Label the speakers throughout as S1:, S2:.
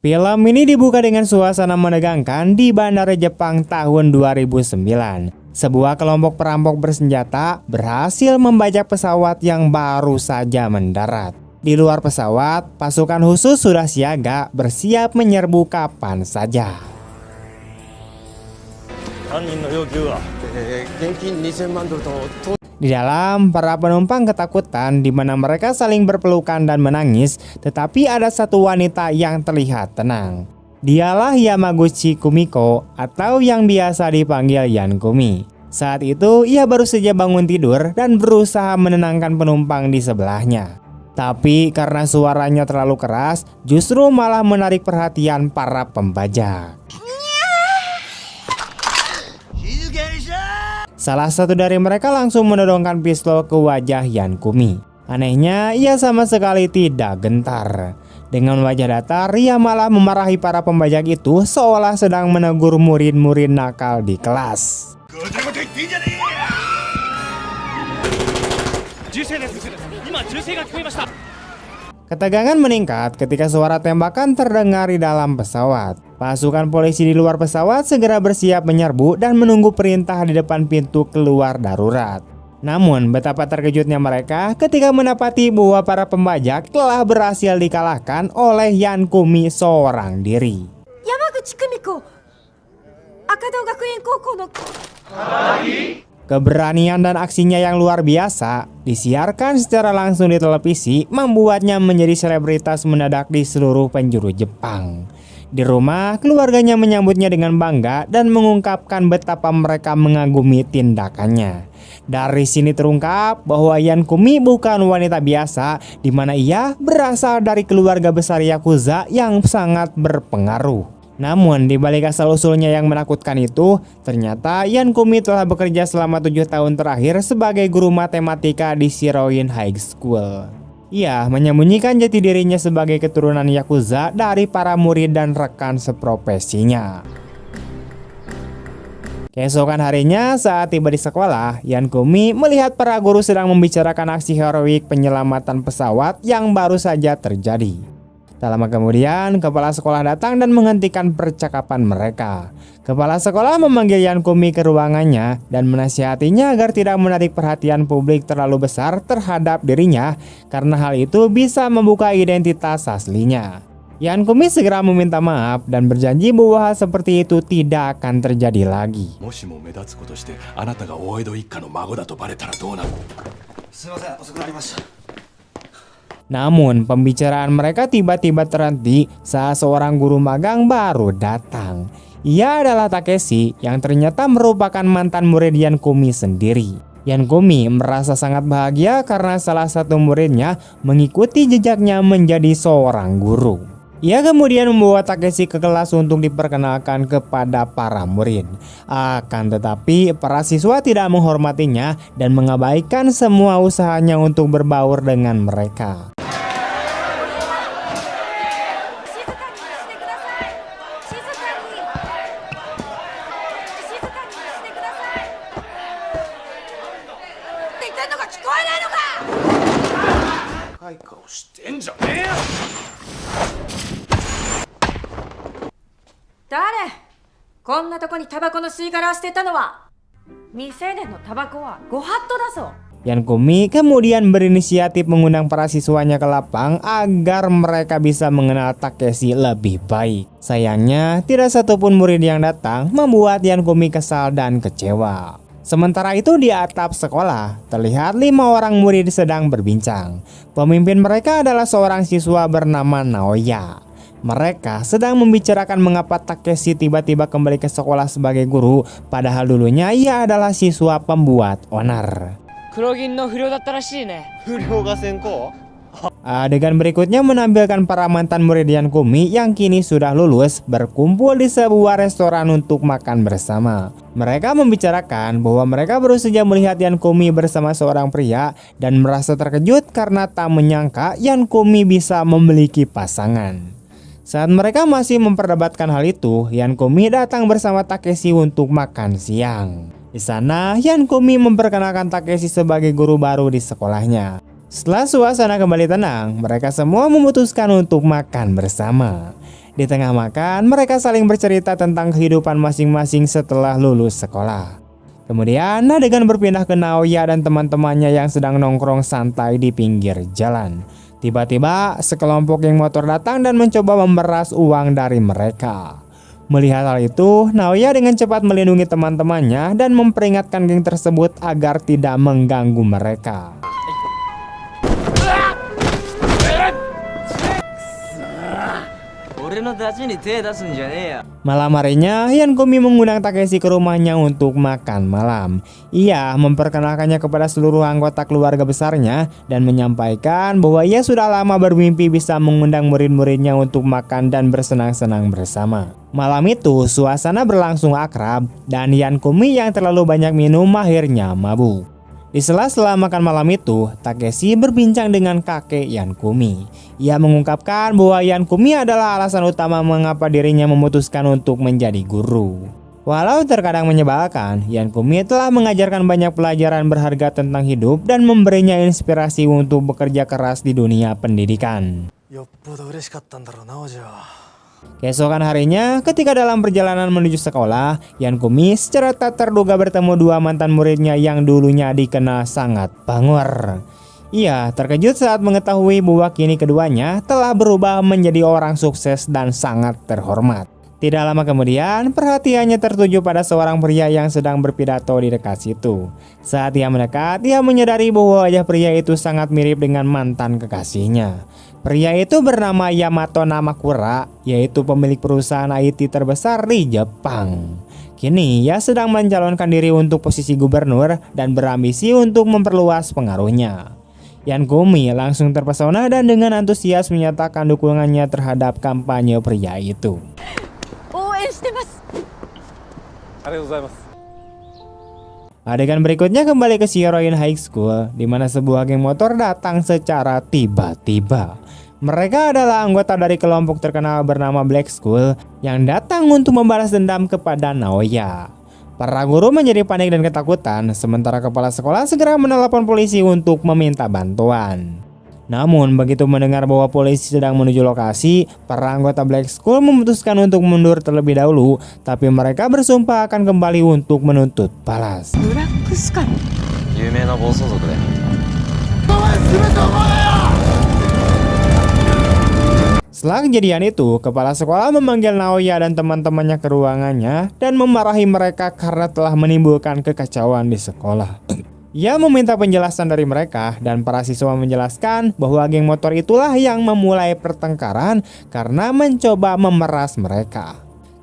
S1: Film ini dibuka dengan suasana menegangkan di Bandara Jepang tahun 2009. Sebuah kelompok perampok bersenjata berhasil membajak pesawat yang baru saja mendarat. Di luar pesawat, pasukan khusus sudah siaga bersiap menyerbu kapan saja. Di dalam, para penumpang ketakutan di mana mereka saling berpelukan dan menangis, tetapi ada satu wanita yang terlihat tenang. Dialah Yamaguchi Kumiko atau yang biasa dipanggil Yankumi. Saat itu, ia baru saja bangun tidur dan berusaha menenangkan penumpang di sebelahnya. Tapi karena suaranya terlalu keras, justru malah menarik perhatian para pembajak. Salah satu dari mereka langsung menodongkan pistol ke wajah Yankumi. Anehnya, ia sama sekali tidak gentar. Dengan wajah datar, ia malah memarahi para pembajak itu seolah sedang menegur murid-murid nakal di kelas. Ketegangan meningkat ketika suara tembakan terdengar di dalam pesawat. Pasukan polisi di luar pesawat segera bersiap menyerbu dan menunggu perintah di depan pintu keluar darurat. Namun betapa terkejutnya mereka ketika mendapati bahwa para pembajak telah berhasil dikalahkan oleh Yankumi seorang diri.
S2: Yamaguchi Kumiko, Akado Gakuen Koukou no...
S1: Keberanian dan aksinya yang luar biasa disiarkan secara langsung di televisi, membuatnya menjadi selebritas mendadak di seluruh penjuru Jepang. Di rumah, keluarganya menyambutnya dengan bangga dan mengungkapkan betapa mereka mengagumi tindakannya. Dari sini terungkap bahwa Yankumi bukan wanita biasa, di mana ia berasal dari keluarga besar Yakuza yang sangat berpengaruh. Namun di balik asal-usulnya yang menakutkan itu, ternyata Yankumi telah bekerja selama 7 tahun terakhir sebagai guru matematika di Shiroin High School. Ia menyembunyikan jati dirinya sebagai keturunan Yakuza dari para murid dan rekan seprofesinya. Keesokan harinya saat tiba di sekolah, Yankumi melihat para guru sedang membicarakan aksi heroik penyelamatan pesawat yang baru saja terjadi. Tak lama kemudian, kepala sekolah datang dan menghentikan percakapan mereka. Kepala sekolah memanggil Yankumi ke ruangannya dan menasihatinya agar tidak menarik perhatian publik terlalu besar terhadap dirinya, karena hal itu bisa membuka identitas aslinya. Yankumi segera meminta maaf dan berjanji bahwa hal seperti itu tidak akan terjadi lagi. Namun pembicaraan mereka tiba-tiba terhenti saat seorang guru magang baru datang. Ia adalah Takeshi yang ternyata merupakan mantan murid Yankumi sendiri. Yankumi merasa sangat bahagia karena salah satu muridnya mengikuti jejaknya menjadi seorang guru. Ia kemudian membawa Takeshi ke kelas untuk diperkenalkan kepada para murid. Akan tetapi para siswa tidak menghormatinya dan mengabaikan semua usahanya untuk berbaur dengan mereka. Yankumi kemudian berinisiatif mengundang para siswanya ke lapang agar mereka bisa mengenal Takeshi lebih baik. Sayangnya, tidak satupun murid yang datang, membuat Yankumi kesal dan kecewa. Sementara itu di atap sekolah, terlihat 5 orang murid sedang berbincang. Pemimpin mereka adalah seorang siswa bernama Naoya. Mereka sedang membicarakan mengapa Takeshi tiba-tiba kembali ke sekolah sebagai guru, padahal dulunya ia adalah siswa pembuat onar. Adegan berikutnya menampilkan para mantan murid Yankumi yang kini sudah lulus berkumpul di sebuah restoran untuk makan bersama. Mereka membicarakan bahwa mereka baru saja melihat Yankumi bersama seorang pria dan merasa terkejut karena tak menyangka Yankumi bisa memiliki pasangan. Saat mereka masih memperdebatkan hal itu, Yankumi datang bersama Takeshi untuk makan siang. Di sana, Yankumi memperkenalkan Takeshi sebagai guru baru di sekolahnya. Setelah suasana kembali tenang, mereka semua memutuskan untuk makan bersama. Di tengah makan, mereka saling bercerita tentang kehidupan masing-masing setelah lulus sekolah. Kemudian, adegan berpindah ke Naoya dan teman-temannya yang sedang nongkrong santai di pinggir jalan. Tiba-tiba, sekelompok geng motor datang dan mencoba memeras uang dari mereka. Melihat hal itu, Naoya dengan cepat melindungi teman-temannya dan memperingatkan geng tersebut agar tidak mengganggu mereka. Malam harinya, Yankumi mengundang Takeshi ke rumahnya untuk makan malam. Ia memperkenalkannya kepada seluruh anggota keluarga besarnya dan menyampaikan bahwa ia sudah lama bermimpi bisa mengundang murid-muridnya untuk makan dan bersenang-senang bersama. Malam itu, suasana berlangsung akrab dan Yankumi yang terlalu banyak minum akhirnya mabuk. Di sela-sela makan malam itu, Takeshi berbincang dengan kakek Yankumi. Ia mengungkapkan bahwa Yankumi adalah alasan utama mengapa dirinya memutuskan untuk menjadi guru. Walau terkadang menyebalkan, Yankumi telah mengajarkan banyak pelajaran berharga tentang hidup dan memberinya inspirasi untuk bekerja keras di dunia pendidikan. Keesokan harinya, ketika dalam perjalanan menuju sekolah, Yankumi secara tak terduga bertemu dua mantan muridnya yang dulunya dikenal sangat bangor. Ia terkejut saat mengetahui bahwa kini keduanya telah berubah menjadi orang sukses dan sangat terhormat. Tidak lama kemudian, perhatiannya tertuju pada seorang pria yang sedang berpidato di dekat situ. Saat ia mendekat, ia menyadari bahwa wajah pria itu sangat mirip dengan mantan kekasihnya. Pria itu bernama Yamato Namakura, yaitu pemilik perusahaan IT terbesar di Jepang. Kini ia sedang mencalonkan diri untuk posisi gubernur dan berambisi untuk memperluas pengaruhnya. Yankumi langsung terpesona dan dengan antusias menyatakan dukungannya terhadap kampanye pria itu. Adegan berikutnya kembali ke Shiroin High School, di mana sebuah geng motor datang secara tiba-tiba. Mereka adalah anggota dari kelompok terkenal bernama Black School yang datang untuk membalas dendam kepada Naoya. Para guru menjadi panik dan ketakutan, sementara kepala sekolah segera menelepon polisi untuk meminta bantuan. Namun begitu mendengar bahwa polisi sedang menuju lokasi, para anggota Black School memutuskan untuk mundur terlebih dahulu, tapi mereka bersumpah akan kembali untuk menuntut balas. Setelah kejadian itu, kepala sekolah memanggil Naoya dan teman-temannya ke ruangannya dan memarahi mereka karena telah menimbulkan kekacauan di sekolah. Ia meminta penjelasan dari mereka dan para siswa menjelaskan bahwa geng motor itulah yang memulai pertengkaran karena mencoba memeras mereka.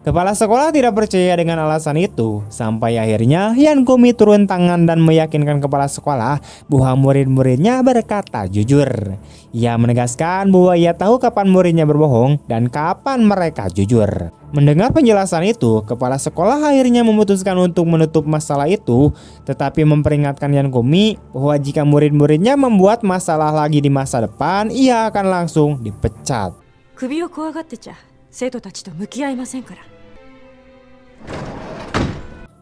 S1: Kepala sekolah tidak percaya dengan alasan itu, sampai akhirnya Yankumi turun tangan dan meyakinkan kepala sekolah bahwa murid-muridnya berkata jujur. Ia menegaskan bahwa ia tahu kapan muridnya berbohong dan kapan mereka jujur. Mendengar penjelasan itu, kepala sekolah akhirnya memutuskan untuk menutup masalah itu, tetapi memperingatkan Yankumi bahwa jika murid-muridnya membuat masalah lagi di masa depan, ia akan langsung dipecat.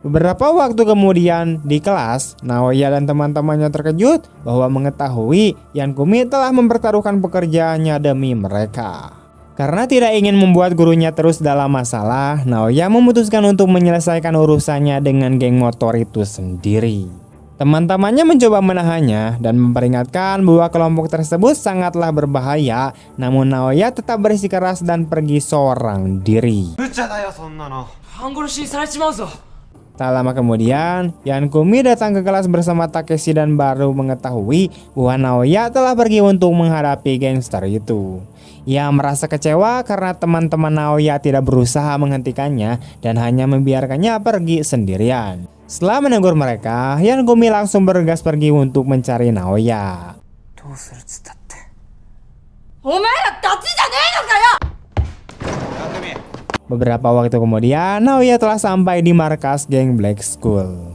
S1: Beberapa waktu kemudian di kelas, Naoya dan teman-temannya terkejut bahwa mengetahui Yankumi telah mempertaruhkan pekerjaannya demi mereka. Karena tidak ingin membuat gurunya terus dalam masalah, Naoya memutuskan untuk menyelesaikan urusannya dengan geng motor itu sendiri. Teman-temannya mencoba menahannya dan memperingatkan bahwa kelompok tersebut sangatlah berbahaya, namun Naoya tetap bersikeras dan pergi seorang diri. Tak lama kemudian, Yankumi datang ke kelas bersama Takeshi dan baru mengetahui bahwa Naoya telah pergi untuk menghadapi gangster itu. Ia merasa kecewa karena teman-teman Naoya tidak berusaha menghentikannya dan hanya membiarkannya pergi sendirian. Setelah menegur mereka, Yankumi langsung bergegas pergi untuk mencari Naoya. Beberapa waktu kemudian, Naoya telah sampai di markas geng Black School.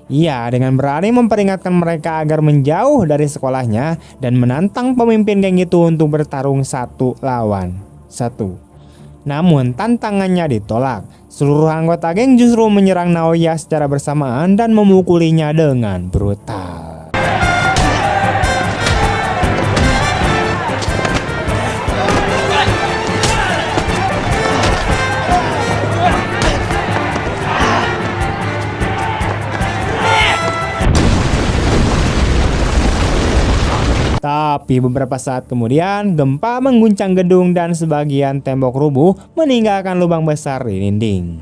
S1: Ia dengan berani memperingatkan mereka agar menjauh dari sekolahnya dan menantang pemimpin geng itu untuk bertarung 1 lawan 1. Namun tantangannya ditolak. Seluruh anggota geng justru menyerang Naoya secara bersamaan dan memukulinya dengan brutal. Tapi beberapa saat kemudian, gempa mengguncang gedung dan sebagian tembok rubuh meninggalkan lubang besar di dinding.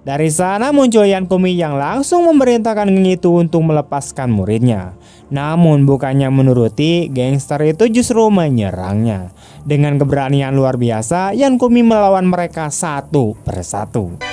S1: Dari sana muncul Yankumi yang langsung memerintahkan geng itu untuk melepaskan muridnya. Namun bukannya menuruti, gangster itu justru menyerangnya. Dengan keberanian luar biasa, Yankumi melawan mereka satu persatu.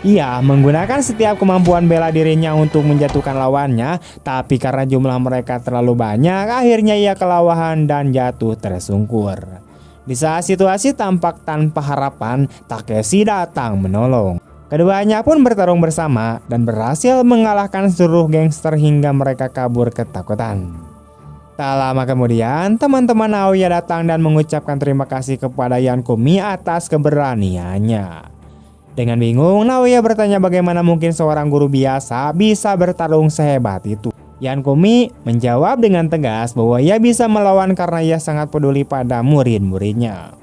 S1: Ia menggunakan setiap kemampuan bela dirinya untuk menjatuhkan lawannya, tapi karena jumlah mereka terlalu banyak, akhirnya ia kelelahan dan jatuh tersungkur. Di saat situasi tampak tanpa harapan, Takeshi datang menolong. Keduanya pun bertarung bersama dan berhasil mengalahkan seluruh gangster hingga mereka kabur ketakutan. Tak lama kemudian, teman-teman Naoya datang dan mengucapkan terima kasih kepada Yankumi atas keberaniannya. Dengan bingung, Naoya bertanya bagaimana mungkin seorang guru biasa bisa bertarung sehebat itu. Yankumi menjawab dengan tegas bahwa ia bisa melawan karena ia sangat peduli pada murid-muridnya.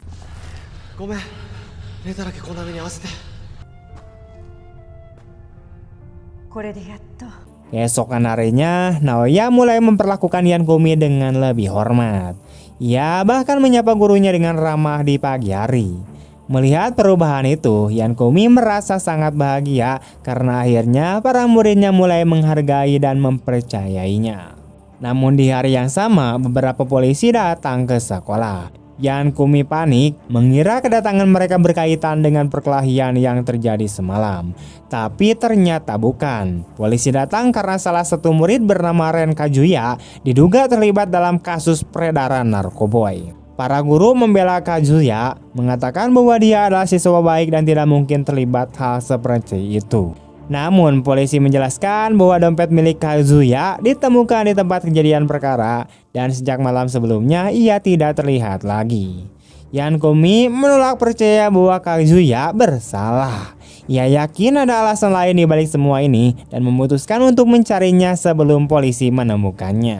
S1: Keesokan harinya, Naoya mulai memperlakukan Yankumi dengan lebih hormat. Ia bahkan menyapa gurunya dengan ramah di pagi hari. Melihat perubahan itu, Yankumi merasa sangat bahagia karena akhirnya para muridnya mulai menghargai dan mempercayainya. Namun di hari yang sama, beberapa polisi datang ke sekolah. Yankumi panik, mengira kedatangan mereka berkaitan dengan perkelahian yang terjadi semalam. Tapi ternyata bukan. Polisi datang karena salah satu murid bernama Ren Kazuya diduga terlibat dalam kasus peredaran narkoboy. Para guru membela Kazuya, mengatakan bahwa dia adalah siswa baik dan tidak mungkin terlibat hal seperti itu. Namun polisi menjelaskan bahwa dompet milik Kazuya ditemukan di tempat kejadian perkara dan sejak malam sebelumnya ia tidak terlihat lagi. Yankumi menolak percaya bahwa Kazuya bersalah. Ia yakin ada alasan lain di balik semua ini dan memutuskan untuk mencarinya sebelum polisi menemukannya.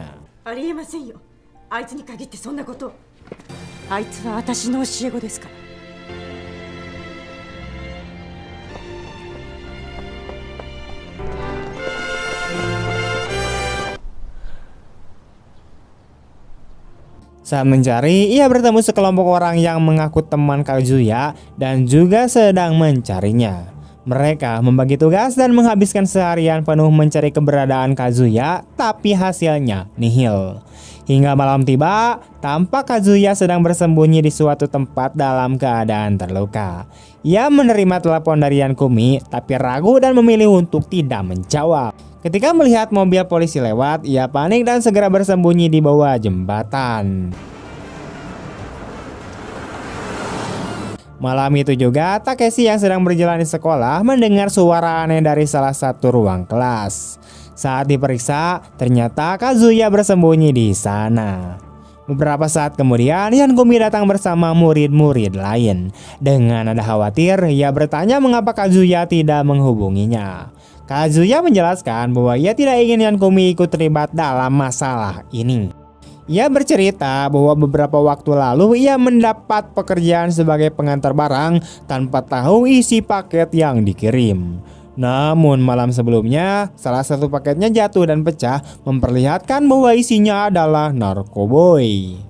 S1: Saat mencari, ia bertemu sekelompok orang yang mengaku teman Kazuya dan juga sedang mencarinya. Mereka membagi tugas dan menghabiskan seharian penuh mencari keberadaan Kazuya, tapi hasilnya nihil. Hingga malam tiba, tampak Kazuya sedang bersembunyi di suatu tempat dalam keadaan terluka. Ia menerima telepon dari Yankumi, tapi ragu dan memilih untuk tidak menjawab. Ketika melihat mobil polisi lewat, ia panik dan segera bersembunyi di bawah jembatan. Malam itu juga, Takeshi yang sedang berjalan di sekolah mendengar suara aneh dari salah satu ruang kelas. Saat diperiksa, ternyata Kazuya bersembunyi di sana. Beberapa saat kemudian, Yankumi datang bersama murid-murid lain. Dengan nada khawatir, ia bertanya mengapa Kazuya tidak menghubunginya. Kazuya menjelaskan bahwa ia tidak ingin Yankumi ikut terlibat dalam masalah ini. Ia bercerita bahwa beberapa waktu lalu ia mendapat pekerjaan sebagai pengantar barang tanpa tahu isi paket yang dikirim. Namun malam sebelumnya, salah satu paketnya jatuh dan pecah, memperlihatkan bahwa isinya adalah narkoboy.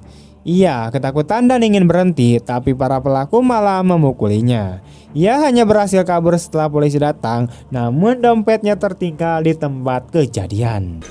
S1: Ia ketakutan dan ingin berhenti, tapi para pelaku malah memukulinya. Ia hanya berhasil kabur setelah polisi datang, namun dompetnya tertinggal di tempat kejadian.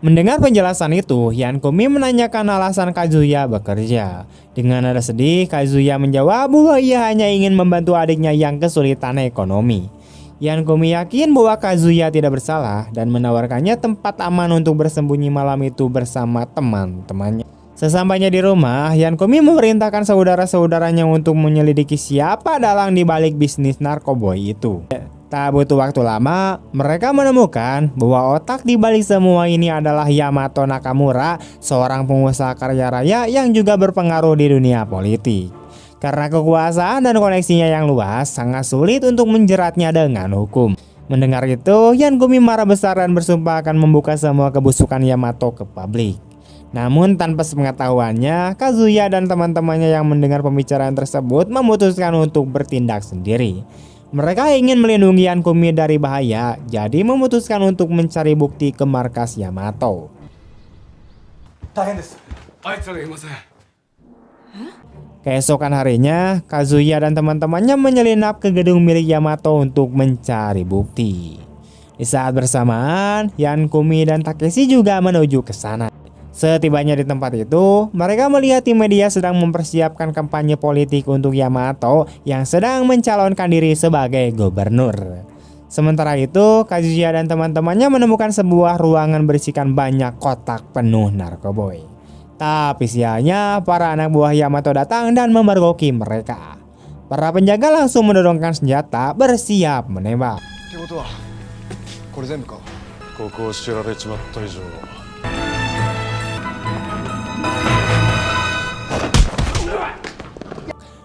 S1: Mendengar penjelasan itu, Yankumi menanyakan alasan Kazuya bekerja. Dengan nada sedih, Kazuya menjawab bahwa ia hanya ingin membantu adiknya yang kesulitan ekonomi. Yankumi yakin bahwa Kazuya tidak bersalah dan menawarkannya tempat aman untuk bersembunyi malam itu bersama teman-temannya. Sesampainya di rumah, Yankumi memerintahkan saudara-saudaranya untuk menyelidiki siapa dalang di balik bisnis narkoboy itu. Tak butuh waktu lama, mereka menemukan bahwa otak di balik semua ini adalah Yamato Nakamura, seorang pengusaha kaya raya yang juga berpengaruh di dunia politik. Karena kekuasaan dan koneksinya yang luas, sangat sulit untuk menjeratnya dengan hukum. Mendengar itu, Yankumi marah besar dan bersumpah akan membuka semua kebusukan Yamato ke publik. Namun tanpa sepengetahuannya, Kazuya dan teman-temannya yang mendengar pembicaraan tersebut memutuskan untuk bertindak sendiri. Mereka ingin melindungi Yankumi dari bahaya, jadi memutuskan untuk mencari bukti ke markas Yamato. Keesokan harinya, Kazuya dan teman-temannya menyelinap ke gedung milik Yamato untuk mencari bukti. Di saat bersamaan, Yankumi dan Takeshi juga menuju ke sana. Setibanya di tempat itu, mereka melihat tim media sedang mempersiapkan kampanye politik untuk Yamato yang sedang mencalonkan diri sebagai gubernur. Sementara itu, Kazuya dan teman-temannya menemukan sebuah ruangan berisikan banyak kotak penuh narkoboy. Tapi sialnya, para anak buah Yamato datang dan memergoki mereka. Para penjaga langsung mendorongkan senjata bersiap menembak.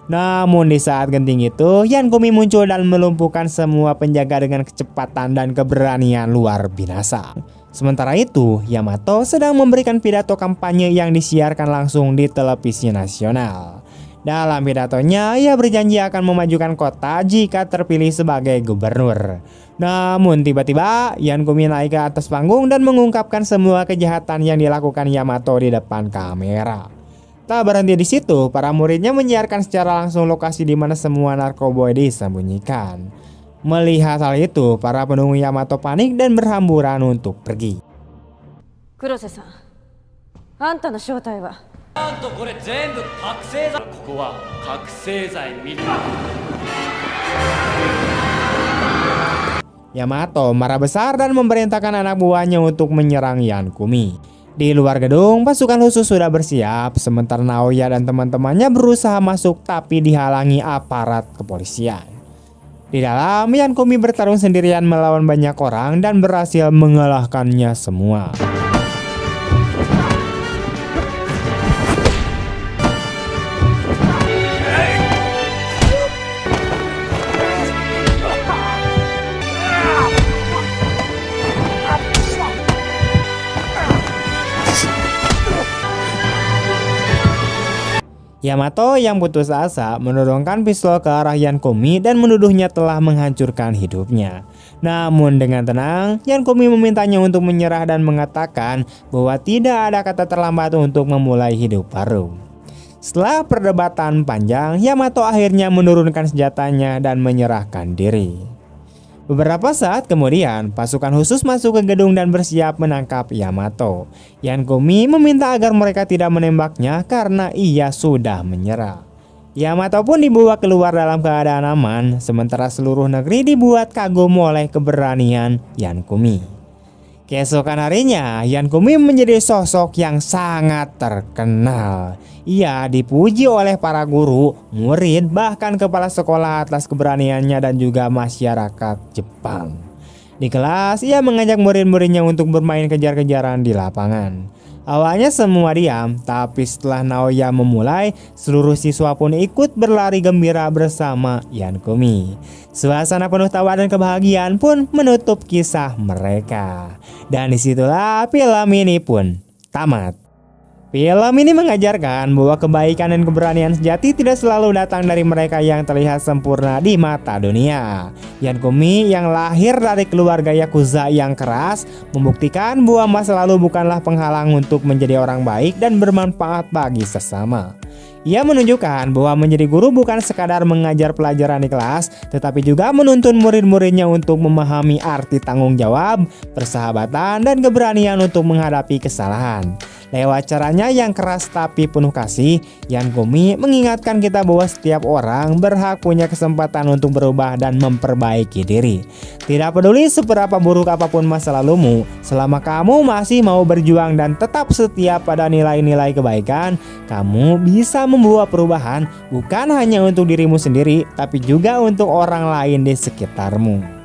S1: Namun di saat genting itu, Yankumi muncul dan melumpuhkan semua penjaga dengan kecepatan dan keberanian luar biasa. Sementara itu, Yamato sedang memberikan pidato kampanye yang disiarkan langsung di televisi nasional. Dalam pidatonya, ia berjanji akan memajukan kota jika terpilih sebagai gubernur. Namun tiba-tiba, Yankumi naik ke atas panggung dan mengungkapkan semua kejahatan yang dilakukan Yamato di depan kamera. Tak berhenti di situ, para muridnya menyiarkan secara langsung lokasi di mana semua narkoboy disembunyikan. Melihat hal itu, para penunggu Yamato panik dan berhamburan untuk pergi.
S2: Kurose-san, anta no shoutai wa?
S1: Yamato marah besar dan memerintahkan anak buahnya untuk menyerang Yankumi. Di luar gedung, pasukan khusus sudah bersiap, sementara Naoya dan teman-temannya berusaha masuk tapi dihalangi aparat kepolisian. Di dalam, Yankumi bertarung sendirian melawan banyak orang dan berhasil mengalahkannya semua. Yamato yang putus asa menodongkan pistol ke arah Yankumi dan menuduhnya telah menghancurkan hidupnya. Namun dengan tenang, Yankumi memintanya untuk menyerah dan mengatakan bahwa tidak ada kata terlambat untuk memulai hidup baru. Setelah perdebatan panjang, Yamato akhirnya menurunkan senjatanya dan menyerahkan diri. Beberapa saat kemudian, pasukan khusus masuk ke gedung dan bersiap menangkap Yamato. Yankumi meminta agar mereka tidak menembaknya karena ia sudah menyerah. Yamato pun dibawa keluar dalam keadaan aman, sementara seluruh negeri dibuat kagum oleh keberanian Yankumi. Keesokan harinya, Yankumi menjadi sosok yang sangat terkenal. Ia dipuji oleh para guru, murid, bahkan kepala sekolah atas keberaniannya dan juga masyarakat Jepang. Di kelas, ia mengajak murid-muridnya untuk bermain kejar-kejaran di lapangan. Awalnya semua diam, tapi setelah Naoya memulai, seluruh siswa pun ikut berlari gembira bersama Yankumi. Suasana penuh tawa dan kebahagiaan pun menutup kisah mereka. Dan disitulah film ini pun tamat. Film ini mengajarkan bahwa kebaikan dan keberanian sejati tidak selalu datang dari mereka yang terlihat sempurna di mata dunia. Yankumi yang lahir dari keluarga Yakuza yang keras membuktikan bahwa masa lalu bukanlah penghalang untuk menjadi orang baik dan bermanfaat bagi sesama. Ia menunjukkan bahwa menjadi guru bukan sekadar mengajar pelajaran di kelas, tetapi juga menuntun murid-muridnya untuk memahami arti tanggung jawab, persahabatan, dan keberanian untuk menghadapi kesalahan. Lewat caranya yang keras tapi penuh kasih, Yan Kumi mengingatkan kita bahwa setiap orang berhak punya kesempatan untuk berubah dan memperbaiki diri. Tidak peduli seberapa buruk apapun masa lalumu, selama kamu masih mau berjuang dan tetap setia pada nilai-nilai kebaikan, kamu bisa membawa perubahan bukan hanya untuk dirimu sendiri, tapi juga untuk orang lain di sekitarmu.